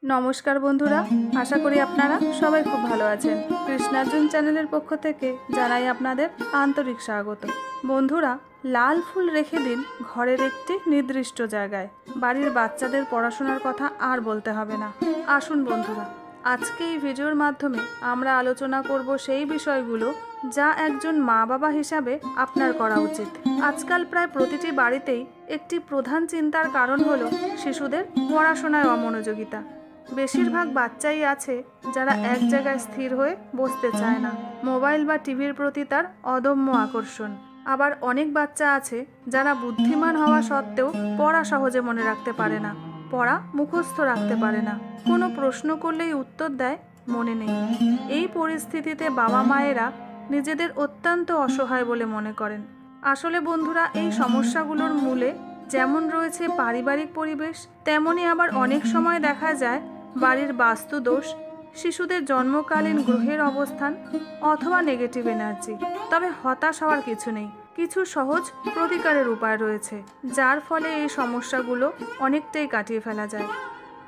নমস্কার বন্ধুরা, আশা করি আপনারা সবাই খুব ভালো আছেন। কৃষ্ণার্জুন চ্যানেলের পক্ষ থেকে জানাই আপনাদের আন্তরিক স্বাগত। বন্ধুরা, লাল ফুল রেখে দিন ঘরের একটি নির্দিষ্ট জায়গায়। বাড়ির বাচ্চাদের পড়াশোনার কথা আর বলতে হবে না। আসুন বন্ধুরা, আজকে এই ভিডিওর মাধ্যমে আমরা আলোচনা করব সেই বিষয়গুলো যা একজন মা বাবা হিসাবে আপনার করা উচিত। আজকাল প্রায় প্রতিটি বাড়িতেই একটি প্রধান চিন্তার কারণ হলো শিশুদের পড়াশোনায় অমনোযোগিতা। বেশিরভাগ বাচ্চাই আছে যারা এক জায়গায় স্থির হয়ে বসতে চায় না। মোবাইল বা টিভির প্রতি তার অদম্য আকর্ষণ। আবার অনেক বাচ্চা আছে যারা বুদ্ধিমান হওয়া সত্ত্বেও পড়া সহজে মনে রাখতে পারে না, পড়া মুখস্থ রাখতে পারে না, কোনো প্রশ্ন করলেই উত্তর দেয় মনে নেই। এই পরিস্থিতিতে বাবা মায়েরা নিজেদের অত্যন্ত অসহায় বলে মনে করেন। আসলে বন্ধুরা, এই সমস্যাগুলোর মূলে যেমন রয়েছে পারিবারিক পরিবেশ, তেমনি আবার অনেক সময় দেখা যায় বাড়ির বাস্তু দোষ, শিশুদের জন্মকালীন গ্রহের অবস্থান অথবা নেগেটিভ এনার্জি। তবে হতাশ হওয়ার কিছু নেই, কিছু সহজ প্রতিকারের উপায় রয়েছে যার ফলে এই সমস্যাগুলো অনেকটাই কাটিয়ে ফেলা যায়।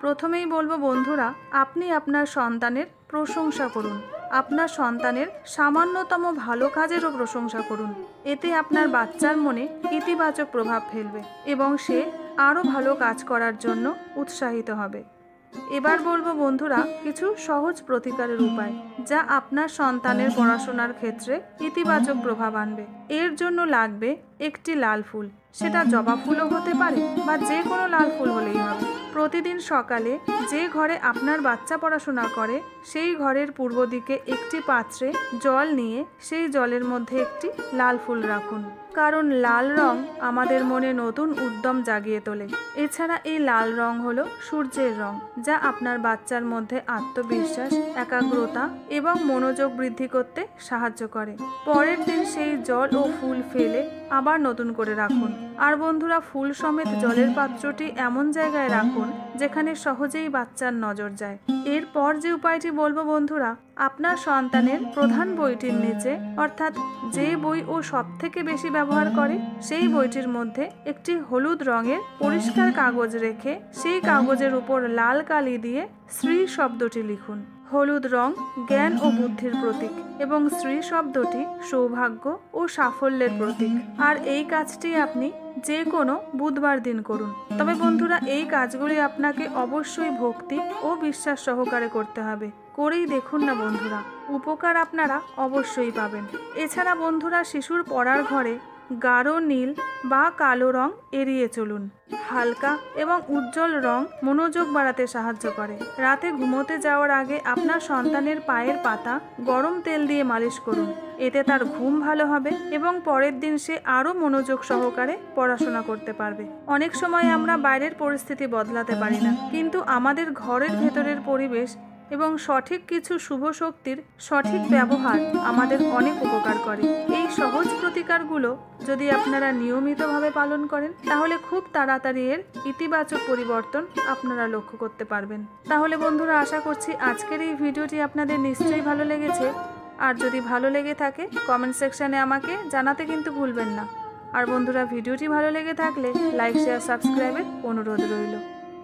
প্রথমেই বলবো বন্ধুরা, আপনি আপনার সন্তানের প্রশংসা করুন। আপনার সন্তানের সামান্যতম ভালো কাজেরও প্রশংসা করুন। এতে আপনার বাচ্চার মনে ইতিবাচক প্রভাব ফেলবে এবং সে আরও ভালো কাজ করার জন্য উৎসাহিত হবে। এবার বলবো বন্ধুরা, কিছু সহজ প্রতিকারের উপায় যা আপনার সন্তানের পড়াশোনার ক্ষেত্রে ইতিবাচক প্রভাব আনবে। এর জন্য লাগবে একটি লাল ফুল, সেটা জবা ফুলও হতে পারে বা যে কোনো লাল ফুল হলেই হবে। প্রতিদিন সকালে যে ঘরে আপনার বাচ্চা পড়াশোনা করে সেই ঘরের পূর্ব দিকে একটি পাত্রে জল নিয়ে সেই জলের মধ্যে একটি লাল ফুল রাখুন, কারণ লাল রং আমাদের মনে নতুন উদ্যম জাগিয়ে তোলে। এছাড়া এই লাল রং হলো সূর্যের রং, যা আপনার বাচ্চার মধ্যে আত্মবিশ্বাস, একাগ্রতা এবং মনোযোগ বৃদ্ধি করতে সাহায্য করে। পরের দিন সেই জল ও ফুল ফেলে আবার নতুন করে রাখুন। আর বন্ধুরা, ফুল সমেত জলের পাত্রটি এমন জায়গায় রাখুন যেখানে সহজেই বাচ্চার নজর যায়। এরপর যে উপায়টি বলবো বন্ধুরা, আপনার সন্তানের প্রধান বইটির নিচে, অর্থাৎ যে বই ও সব থেকে বেশি ব্যবহার করে সেই বইটির মধ্যে একটি হলুদ রঙের পরিষ্কার কাগজ রেখে সেই কাগজের উপর লাল কালি দিয়ে শ্রী শব্দটি লিখুন। হলুদ রং জ্ঞান ও বুদ্ধির প্রতীক এবং শ্রী শব্দটি সৌভাগ্য ও সাফল্যের প্রতীক। আর এই কাজটি আপনি যে কোনো বুধবার দিন করুন। তবে বন্ধুরা, এই কাজগুলি আপনাকে অবশ্যই ভক্তি ও বিশ্বাস সহকারে করতে হবে। করেই দেখুন না বন্ধুরা, উপকার আপনারা অবশ্যই পাবেন। এছাড়া বন্ধুরা, শিশুর পড়ার ঘরে গাঢ় নীল বা কালো রং এড়িয়ে চলুন। হালকা এবং উজ্জ্বল রং মনোযোগ বাড়াতে সাহায্য করে। রাতে ঘুমোতে যাওয়ার আগে আপনার সন্তানের পায়ের পাতা গরম তেল দিয়ে মালিশ করুন। এতে তার ঘুম ভালো হবে এবং পরের দিন সে আরও মনোযোগ সহকারে পড়াশোনা করতে পারবে। অনেক সময় আমরা বাইরের পরিস্থিতি বদলাতে পারি না, কিন্তু আমাদের ঘরের ভেতরের পরিবেশ এবং সঠিক কিছু শুভ শক্তির সঠিক ব্যবহার আমাদের অনেক উপকার করে। এই সহজ প্রতিকারগুলো যদি আপনারা নিয়মিতভাবে পালন করেন তাহলে খুব তাড়াতাড়ি এর ইতিবাচক পরিবর্তন আপনারা লক্ষ্য করতে পারবেন। তাহলে বন্ধুরা, আশা করছি আজকের এই ভিডিওটি আপনাদের নিশ্চয়ই ভালো লেগেছে। আর যদি ভালো লেগে থাকে কমেন্ট সেকশানে আমাকে জানাতে কিন্তু ভুলবেন না। আর বন্ধুরা, ভিডিওটি ভালো লেগে থাকলে লাইক, শেয়ার, সাবস্ক্রাইবের অনুরোধ রইল।